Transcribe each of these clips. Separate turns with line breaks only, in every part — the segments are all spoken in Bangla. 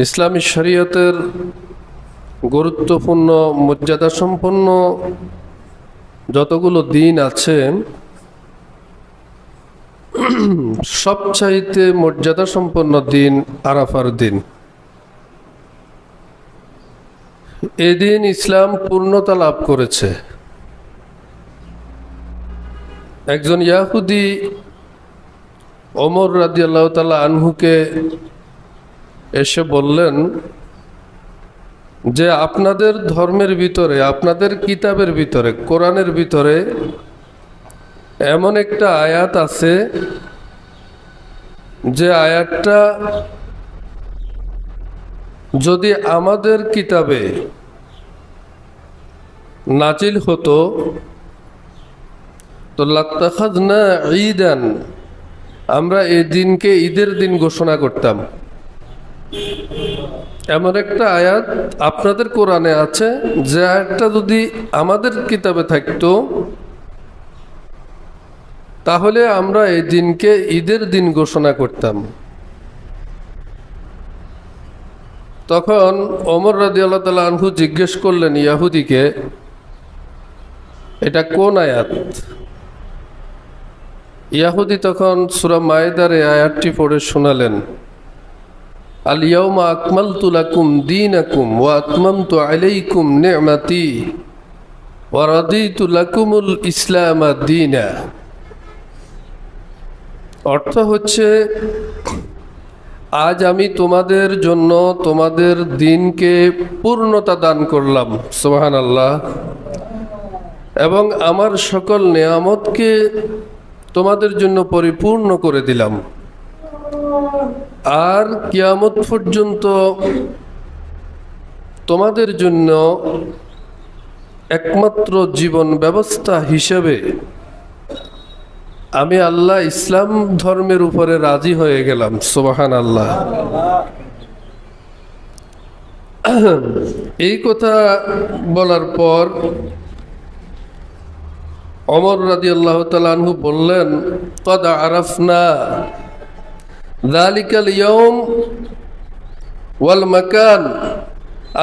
ইসলামী শরীয়তের গুরুত্বপূর্ণ মর্যাদা সম্পন্ন যতগুলো দিন আছে সবচাইতে মর্যাদা সম্পন্ন দিন আরাফার দিন। এদিন ইসলাম পূর্ণতা লাভ করেছে। একজন ইয়াহুদি ওমর রাদিয়াল্লাহু তাআলা আনহুকে এসে বললেন যে আপনাদের ধর্মের ভিতরে, আপনাদের কিতাবের ভিতরে, কোরআনের ভিতরে এমন একটা আয়াত আছে যে আয়াতটা যদি আমাদের কিতাবে নাজিল হতো তো লাত্তাখাযনা ঈদান, আমরা এই দিনকে ঈদের দিন ঘোষণা করতাম। এমন একটা আয়াত আপনাদের কোরআনে আছে যে আয়াতটা যদি আমাদের কিতাবে থাকতো তাহলে আমরা এই দিনকে ঈদের দিন ঘোষণা করতাম। তখন ওমর রাদিয়াল্লাহু তাআলা আনহু জিজ্ঞেস করলেন ইয়াহুদিকে, এটা কোন আয়াত? ইয়াহুদি তখন সূরা মায়েদার এই আয়াতটি পড়ে শোনালেন, আল ইয়াউমা আকমালতু লাকুম দীনাকুম ওয়া আতমামতু আলাইকুম নি'মাতি ওয়া রাদিতু লাকুমুল ইসলাম দীনা। অর্থ হচ্ছে, আজ আমি তোমাদের জন্য তোমাদের দিনকে পূর্ণতা দান করলাম, সুবহানাল্লাহ, এবং আমার সকল নেয়ামতকে তোমাদের জন্য পরিপূর্ণ করে দিলাম। আর কিয়ামত পর্যন্ত তোমাদের জন্য একমাত্র জীবন ব্যবস্থা হিসেবে আমি আল্লাহ ইসলাম ধর্মের উপরে রাজি হয়ে গেলাম, সুবহানাল্লাহ। এই কথা বলার পর ওমর রাদিয়াল্লাহু তাআলা আনহু বললেন, কদ আরাফনা যালিকাল ইয়াউম ওয়াল মাকান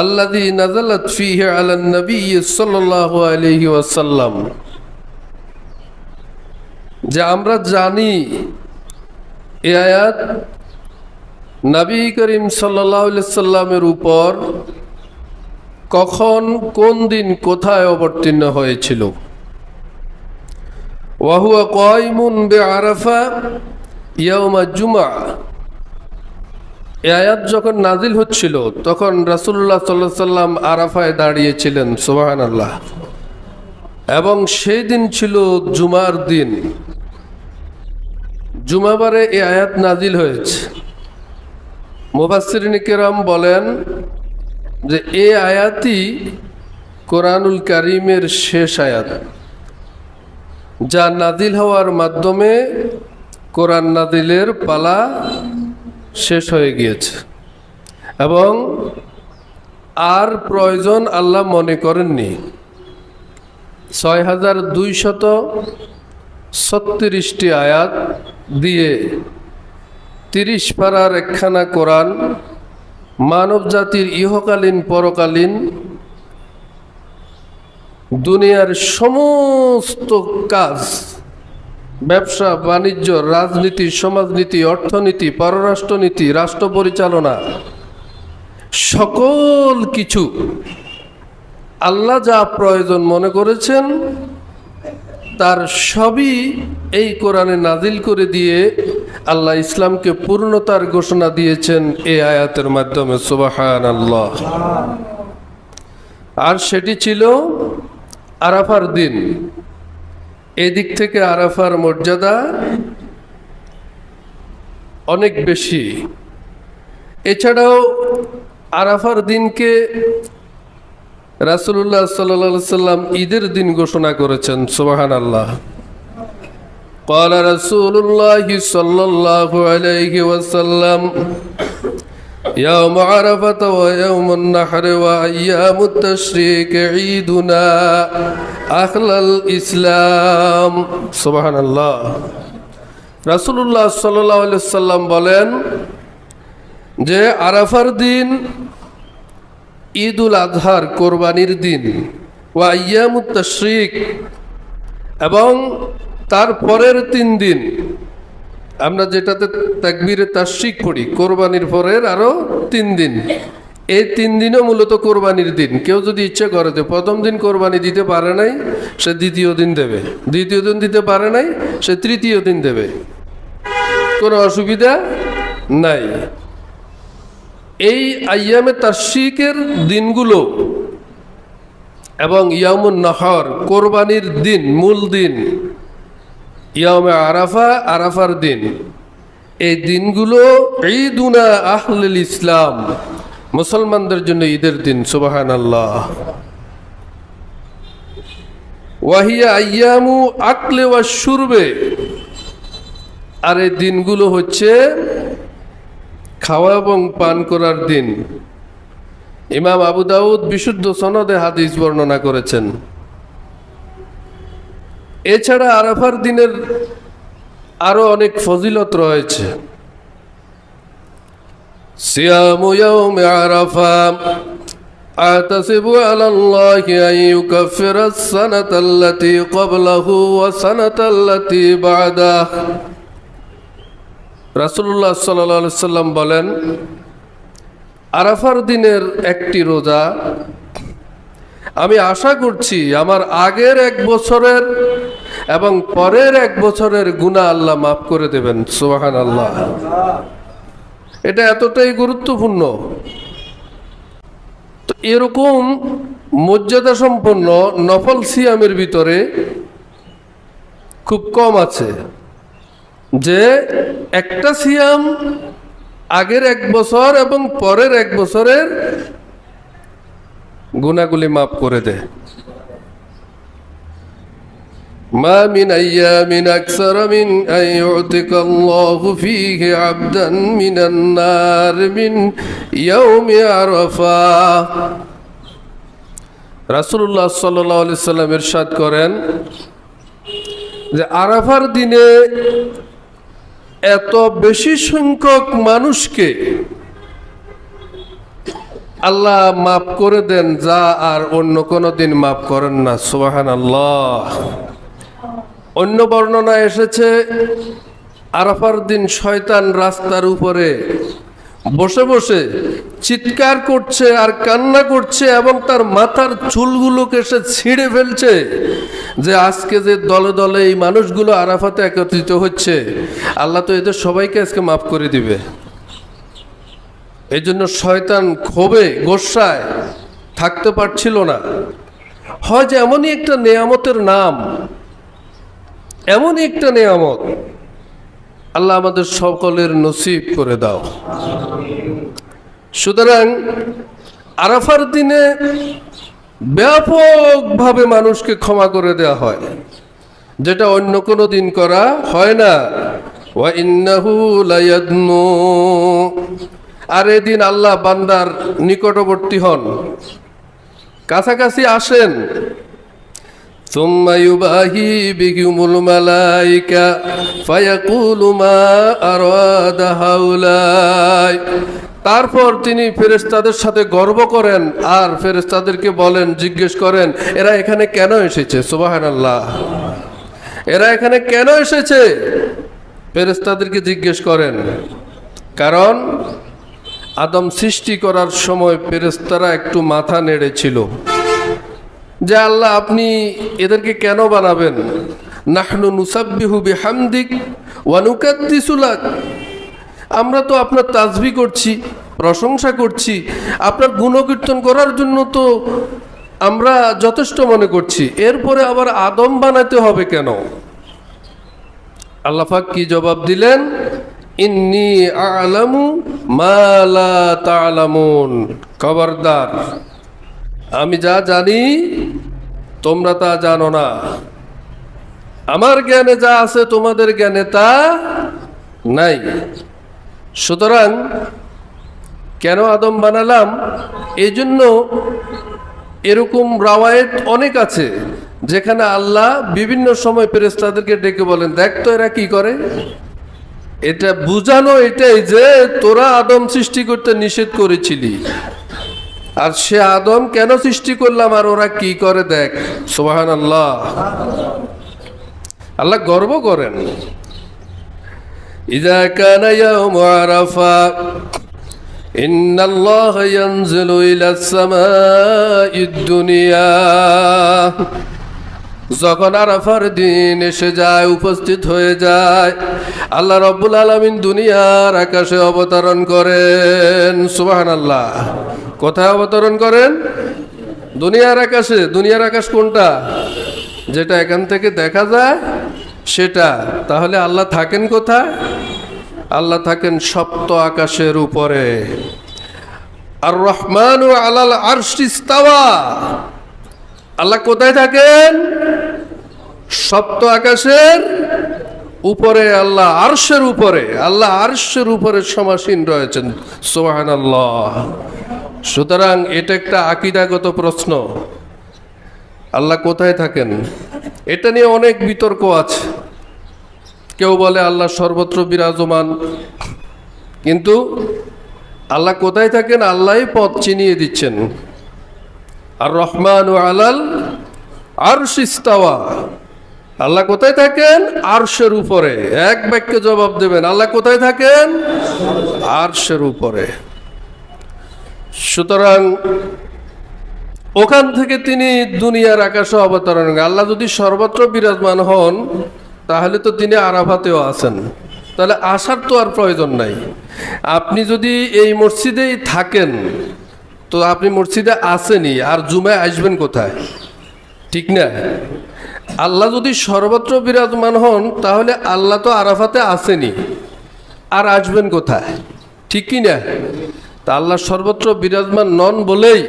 আল্লাযী নাযালাত ফীহি আলান নবী সাল্লাল্লাহু আলাইহি ওয়াসাল্লাম, যে আমরা জানি এই আয়াত নবী করিম সাল্লাল্লাহু আলাইহি সাল্লামের উপর কখন, কোন দিন, কোথায় অবতীর্ণ হয়েছিল। ওয়া হুয়া কায়িমুন বিআরাফা ইয়াউমা জুমআ, এই আয়াত যখন নাজিল হচ্ছিল তখন রাসূলুল্লাহ সাল্লাল্লাহু আলাইহি সাল্লাম আরাফায় দাঁড়িয়েছিলেন, সুবহানাল্লাহ, এবং সেই দিন ছিল জুমার দিন। জুমাবারে এই আয়াত নাজিল হয়েছে। মুফাসসিরিন কিরাম বলেন যে এই আয়াতই কোরআনুল কারীমের শেষ আয়াত, যা নাজিল হওয়ার মাধ্যমে কোরআন নাজিলের পালা শেষ হয়ে গিয়েছে এবং আর প্রয়োজন আল্লাহ মনে করেননি। 6236টি আয়াত দিয়ে 30 পারার একখানা কোরআন মানব জাতির ইহকালীন পরকালীন দুনিয়ার সমস্ত কাজ, ব্যবসা বাণিজ্য, রাজনীতি, সমাজনীতি, অর্থনীতি, পররাষ্ট্রনীতি, রাষ্ট্র পরিচালনা, সকল কিছু আল্লাহ যা প্রয়োজন মনে করেছেন তার সবই এই কোরআনে নাজিল করে দিয়ে আল্লাহ ইসলামকে পূর্ণতার ঘোষণা দিয়েছেন এই আয়াতের মাধ্যমে, সুবহানাল্লাহ। আর সেটি ছিল আরাফার দিন। এদিক থেকে আরাফার মর্যাদা অনেক বেশি। এছাড়াও আরাফার দিনকে রাসূলুল্লাহ সাল্লাল্লাহু আলাইহি সাল্লাম ঈদের দিন ঘোষণা করেছেন, সুবহানাল্লাহ। قال رسول الله صلى الله عليه وسلم يوم عرفة ويوم النحر وأيام التشريق عيدنا أهل الإسلام, সুবহানাল্লাহ। রাসূলুল্লাহ সাল্লাল্লাহু আলাইহি সাল্লাম বলেন, যে আরাফার দিন ঈদুল আজহার কোরবানির দিন, ওয়া আইয়ামুত তাশরিক, এবং তার পরের 3 দিন আমরা যেটাতে তাকবীরে তাশরিক পড়ি, কোরবানির পরের আরো 3 দিন, এই 3 দিনও মূলত কোরবানির দিন। কেউ যদি ইচ্ছে করে যে প্রথম দিন কোরবানি দিতে পারে নাই, সে দ্বিতীয় দিন দেবে, দ্বিতীয় দিন দিতে পারে নাই, সে তৃতীয় দিন দেবে, কোনো অসুবিধা নাই। এই আইয়ামে তাশরিকের দিনগুলো এবং ইয়ামুন নাহর কোরবানির দিন, মূল দিন ইয়ামে আরাফা, আরাফার দিন, এই দিনগুলো ঈদুনা আহলুল ইসলাম, মুসলমানদের জন্য ঈদের দিন। সুবহানাল্লাহ। ওয়াহিয়া আইয়ামু আকলে ওয়া শুরবে, আর এই দিনগুলো হচ্ছে খাওয়া এবং পান করার দিন। ইমাম আবু দাউদ বিশুদ্ধ সনদে হাদিস বর্ণনা করেছেন। এছাড়া আরাফার দিনের আরো অনেক ফজিলত রয়েছে। সিয়ামু ইয়াউমি আরাফা আতাসিবু আলাল্লাহি আন ইউকাফিরা আস-সানাতা আল্লাতী ক্বাবলাহু ওয়া সানাতা আল্লাতী বা'দাহু। রাসূলুল্লাহ সাল্লাল্লাহু আলাইহি সাল্লাম বলেন, আরাফার দিনের একটি রোজা আমি আশা করছি আমার আগের 1 বছরের এবং পরের 1 বছরের গুনাহ আল্লাহ মাফ করে দেবেন। সুবহানাল্লাহ। এটা এতটাই গুরুত্বপূর্ণ। তো এরকম মর্যাদা সম্পন্ন নফল সিয়ামের ভিতরে খুব কম আছে যে একটা সিয়াম আগের 1 বছর এবং পরের 1 বছরের গুনাহগুলি মাফ করে দেয়। মা মিন আইয়ামিন আকসার মিন আন ইউতিকাল্লাহু ফীহি আবদান মিনান নার মিন ইয়াউমি আরাফা। রাসূলুল্লাহ সাল্লাল্লাহু আলাইহি সাল্লাম ইরশাদ করেন যে আরাফার দিনে এত বেশি সংখ্যক মানুষকে আল্লাহ মাফ করে দেন যা আর অন্য কোনো দিন মাফ করেন না। সুবহানাল্লাহ। অন্য বর্ণনা এসেছে আরাফার দিন শয়তান রাস্তার উপরে বসে বসে চিৎকার করছে আর কান্না করছে এবং তার মাথার চুলগুলোকে সে ছিঁড়ে ফেলছে যে আজকে যে দলে দলে এই মানুষগুলো আরাফাতে একত্রিত হচ্ছে, আল্লাহ তো এদের সবাইকে আজকে মাফ করে দিবে। এই জন্য শয়তান ক্ষোভে গোসায় থাকতে পারছিল না। হয় যে এমনই একটা নেয়ামতের নাম, এমনই একটা নেয়ামত, আল্লাহ আমাদের সকলের নসিব করে দাও। সুতরাং আরাফার দিনে ব্যাপকভাবে মানুষকে ক্ষমা করে দেওয়া হয়, যেটা অন্য কোনো দিন করা হয় না। ওয়া ইন্নাহু লায়াদনু, আর এদিন আল্লাহ বান্দার নিকটবর্তী হন, কাছাকাছি আসেন। সুম্মা ইউবাহি বিহিমুল মালাইকা ফায়াকুলু মা আরাদা হাউলাই, তারপর তিনি ফেরেশতাদের সাথে গর্ব করেন আর ফেরেশতাদেরকে বলেন, জিজ্ঞেস করেন এরা এখানে কেন এসেছে। সুবহানাল্লাহ। এরা এখানে কেন এসেছে ফেরেশতাদেরকে জিজ্ঞেস করেন। কারণ আদম সৃষ্টি করার সময় ফেরেশতারা একটু মাথা নেড়েছিল যে আল্লাহ আপনি এদেরকে কেন বানাবেন। নাহনু নুসাব্বিহু বিহামদিক ওয়া নুকাদ্দিসু লাক, আমরা তো আপনার তাসবিহ করছি, প্রশংসা করছি, আপনার গুণকীর্তন করার জন্য তো আমরা যথেষ্ট মনে করছি, এরপরে আবার আদম বানাতে হবে কেন। আল্লাহ পাক কি জবাব দিলেন, ইন্নী আ'লামু মা লা তা'লামুন, খবরদার আমি যা জানি তোমরা তা জানো না, আমার জ্ঞানে যা আছে তোমাদের জ্ঞানে তা নাই। সুতরাং কেন আদম বানালাম, এই জন্য এরকম রাওয়ায়েত অনেক আছে যেখানে আল্লাহ বিভিন্ন সময় ফেরেশতাদেরকে ডেকে বলেন, দেখ তো এরা কি করে, এটা বুঝানো এটাই যে তোরা আদম সৃষ্টি করতে নিষেধ করেছিলি, আর সে আদম কেন সৃষ্টি করলাম আর ওরা কি করে দেখ। সুবহানাল্লাহ। আল্লাহ গর্ব করেন। ইযা কানা ইয়াউমু আরাফা ইন্নাল্লাহা ইয়ানজিলু ইলাস সামাঈদ দুনিয়া। যখন আরাফার দিন এসে যায়, উপস্থিত হয়ে যায়, আল্লাহ রাব্বুল আলামিন দুনিয়ার আকাশে অবতরণ করেন। সুবহানাল্লাহ। কোথায় অবতরণ করেন? দুনিয়ার আকাশে। দুনিয়ার আকাশ কোনটা? যেটা এখান থেকে দেখা যায় সেটা। তাহলে আল্লাহ থাকেন কোথায়? আল্লাহ থাকেন সপ্ত আকাশের উপরে। আর রহমানু আলাল আরশি ইস্তাওয়া। আল্লাহ কোথায় থাকেন? সপ্ত আকাশের উপরে। আল্লাহ আরশের উপরে। আল্লাহ আরশের উপরে সমাসীন রয়েছেন। সুবহানাল্লাহ। সুতরাং এটা একটা আকীদাগত প্রশ্ন, আল্লাহ কোথায় থাকেন। এটা নিয়ে অনেক বিতর্ক আছে। কেউ বলে আল্লাহ সর্বত্র বিরাজমান, কিন্তু আল্লাহ কোথায় থাকেন আল্লাহই পথ চিনিয়ে দিচ্ছেন। আর রহমানু আলাল আরশি ইস্তাওয়া। আল্লাহ কোথায় থাকেন? আরশের উপরে। এক বাক্যে জবাব দেবেন, আল্লাহ কোথায় থাকেন? আরশের উপরে। সুতরাং ওখান থেকে তিনি দুনিয়ার আকাশে অবতরণ। আল্লাহ যদি সর্বত্র বিরাজমান হন তাহলে তো তিনি আরাফাতেও আছেন, তাহলে আসার তো আর প্রয়োজন নাই। আপনি যদি এই মসজিদেই থাকেন তো আপনি মসজিদে আসেনই, আর জুমায় আসবেন কোথায়? ঠিক না? আল্লাহ যদি সর্বত্র বিরাজমান হন তাহলে আল্লাহ তো আরাফাতে আসেনি, আর আসবেন কোথায়? ঠিক কি না? তা আল্লাহ সর্বত্র বিরাজমান নন বলেই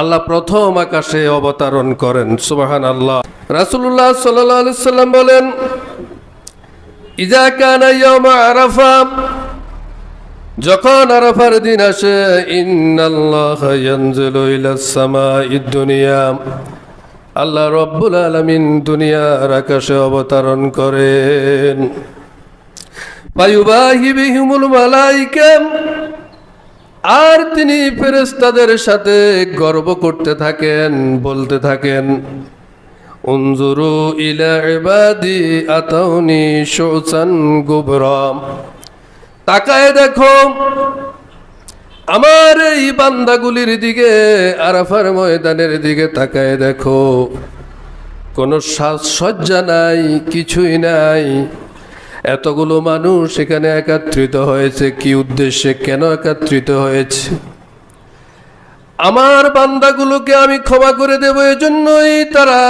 আল্লাহ প্রথম আকাশে অবতরণ করেন। সুবহানাল্লাহ। রাসূলুল্লাহ সাল্লাল্লাহু আলাইহি সাল্লাম বলেন, ইযা কানা ইয়াউমু আরাফা, যখন আরাফার দিন আসে, ইন্নাল্লাহা ইয়ানজিলু ইলাস সামাঈদ দুনিয়া, আল্লাহ রাব্বুল আলামিন দুনিয়ার আকাশে অবতরণ করেন। ফায়ুবাহি বিহিমুল মালায়েকা, আর তিনি ফেরেশতাদের সাথে গর্ব করতে থাকেন, বলতে থাকেন, উনজুরু ইলা ইবাদি আতাউনি শুসান গুবরা, তাকায় দেখো আমার এই বান্দাগুলির দিকে, আরাফার ময়দানের দিকে তাকায় দেখো, কোনো সাজসজ্জা নাই, কিছুই নাই। এতগুলো মানুষ এখানে একত্রিত হয়েছে কি উদ্দেশ্যে, কেন একত্রিত হয়েছে? আমার বান্দাগুলোকে আমি ক্ষমা করে দেব, এজন্যই তারা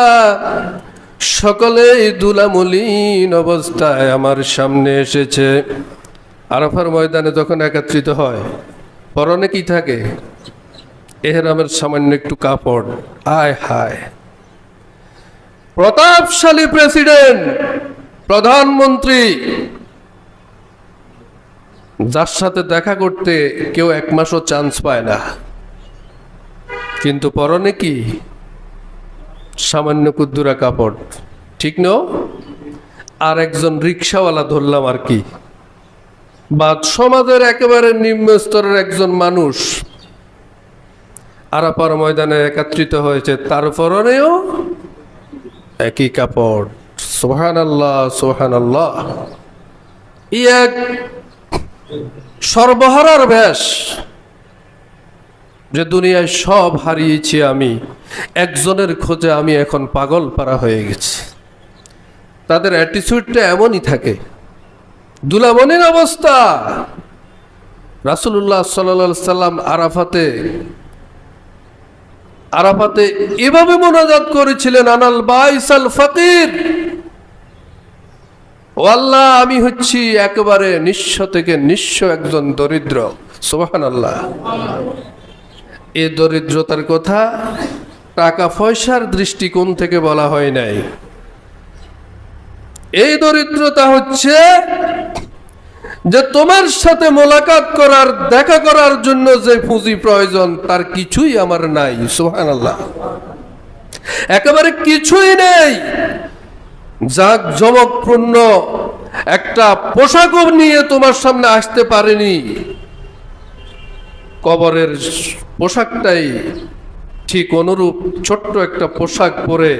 সকলেই দুলামলিন অবস্থায় আমার সামনে এসেছে। আরাফার ময়দানে যখন একত্রিত হয় পরনে কি থাকে? এহরামের সামান্য একটু কাপড়। আয় হায়, প্রতাপশালী প্রেসিডেন্ট, প্রধানমন্ত্রী, যার সাথে দেখা করতে কেউ এক মাসও চান্স পায় না, কিন্তু পরনে কি? সামান্য কুদ্দুরা কাপড়। ঠিক না? আর একজন রিক্সাওয়ালা ধরলাম আর কি, বা সমাজের একেবারে নিম্ন স্তরের একজন মানুষ আরাফার ময়দানে একত্রিত হয়েছে, তার পরনেও একই কাপড়। সুবহানাল্লাহ, সুবহানাল্লাহ। এই এক সর্বহারার বেশ, যে দুনিয়ায় সব হারিয়েছি আমি, একজনের খোঁজে আমি এখন পাগল পারা হয়ে গেছি। তাদের অ্যাটিটিউডটা এমনই থাকে, দুলামনির অবস্থা। রাসূলুল্লাহ সাল্লাল্লাহু আলাইহি সাল্লাম আরাফাতে এভাবে মুনাজাত করেছিলেন, আনাল বাইসাল ফকির, ও আল্লাহ আমি হচ্ছি একেবারে নিঃস্ব থেকে নিঃস্ব একজন দরিদ্র। সুবহানাল্লাহ। এই দরিদ্রতার কথা টাকা পয়সার দৃষ্টিকোণ থেকে বলা হয় নাই। এই দরিদ্রতা হচ্ছে যে তোমার সাথে মোলাকাত করার, দেখা করার জন্য যে পুঁজি প্রয়োজন তার কিছুই আমার নাই। সুবহানাল্লাহ। একেবারে কিছুই নেই। জাঁকজমকপূর্ণ একটা পোশাকও নিয়ে তোমার সামনে আসতে পারেনি, কবরের পোশাকটাই ঠিক অনুরূপ ছোট্ট একটা পোশাক পরে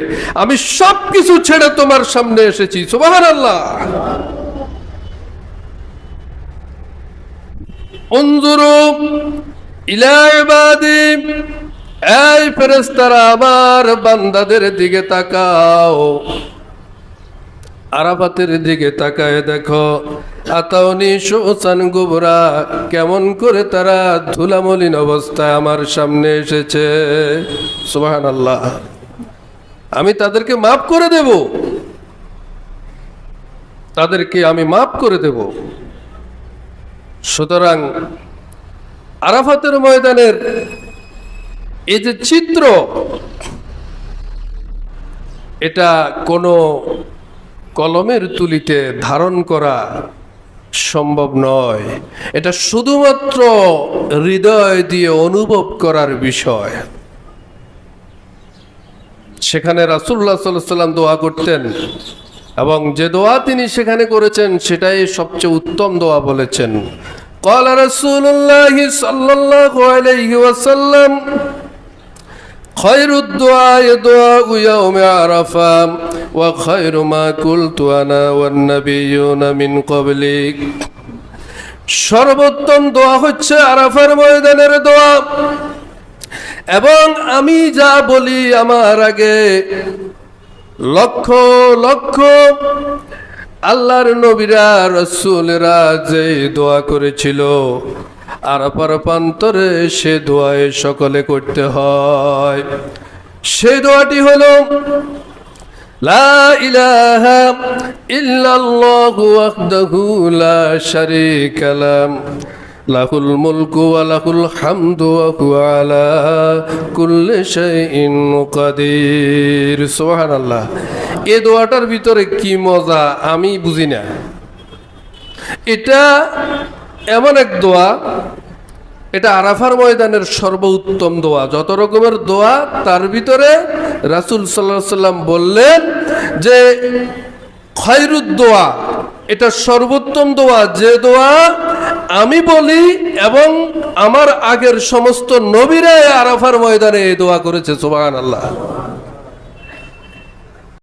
আমি সবকিছু ছেড়ে তোমার সামনে এসেছি। সুবহানাল্লাহ। উনজুরু ইলা ইবাদি, এই ফেরেশতারা আমার বান্দাদের দিকে তাকাও, আরাফাতের দিকে তাকায় দেখো, আতাউনি শুসান গুবরা, কেমন করে তারা ধুলামলিন অবস্থায় আমার সামনে এসেছে। সুবহানাল্লাহ। আমি তাদেরকে মাফ করে দেব, তাদেরকে আমি মাফ করে দেব। সুতরাং আরাফাতের ময়দানের এই যে চিত্র, এটা কোনো কলমের তুলিতে ধারণ করা সম্ভব নয়, এটা শুধুমাত্র হৃদয় দিয়ে অনুভব করার বিষয়। সেখানে রাসূলুল্লাহ সাল্লাল্লাহু আলাইহি ওয়াসাল্লাম দোয়া করতেন, এবং যে দোয়া তিনি সেখানে করেছেন সেটাই সবচেয়ে উত্তম দোয়া বলেছেন। قال رسول الله صلى الله عليه وسلم خير الدعاء دعاء يوم عرفة وخير ما قلت أنا والنبيون من قبلي। সর্বোত্তম দোয়া হচ্ছে আরাফার ময়দানের দোয়া, এবং আমি যা বলি আমার আগে লক্ষ লক্ষ আল্লাহর নবীরা রাসূলেরা যে দোয়া করেছিল, আরাফার প্রান্তরে সে দোয়ায় সকলে করতে হয়। সেই দোয়াটি হলো লা ইলাহা ইল্লাল্লাহু ওয়াহদাহু লা শারীকা লাহু লাহুল মুলকু ওয়া লাহুল হামদু ওয়া হুয়া আলা কুল্লি শাইইন কাদির। সুবহানাল্লাহ। এই দোয়াটার ভিতরে কি মজা আমি বুঝি না। এটা এমন এক দোয়া, এটা আরাফার ময়দানের সর্বোত্তম দোয়া। যত রকমের দোয়া তার ভিতরে রাসূল সাল্লাল্লাহু আলাইহি ওয়াসাল্লাম বললেন যে খায়রুদ দোয়া, এটা সর্বোত্তম দোয়া, যে দোয়া আমি বলি এবং আমার আগের সমস্ত নবীরা আরাফার ময়দানে এই দোয়া করেছে। সুবহানাল্লাহ।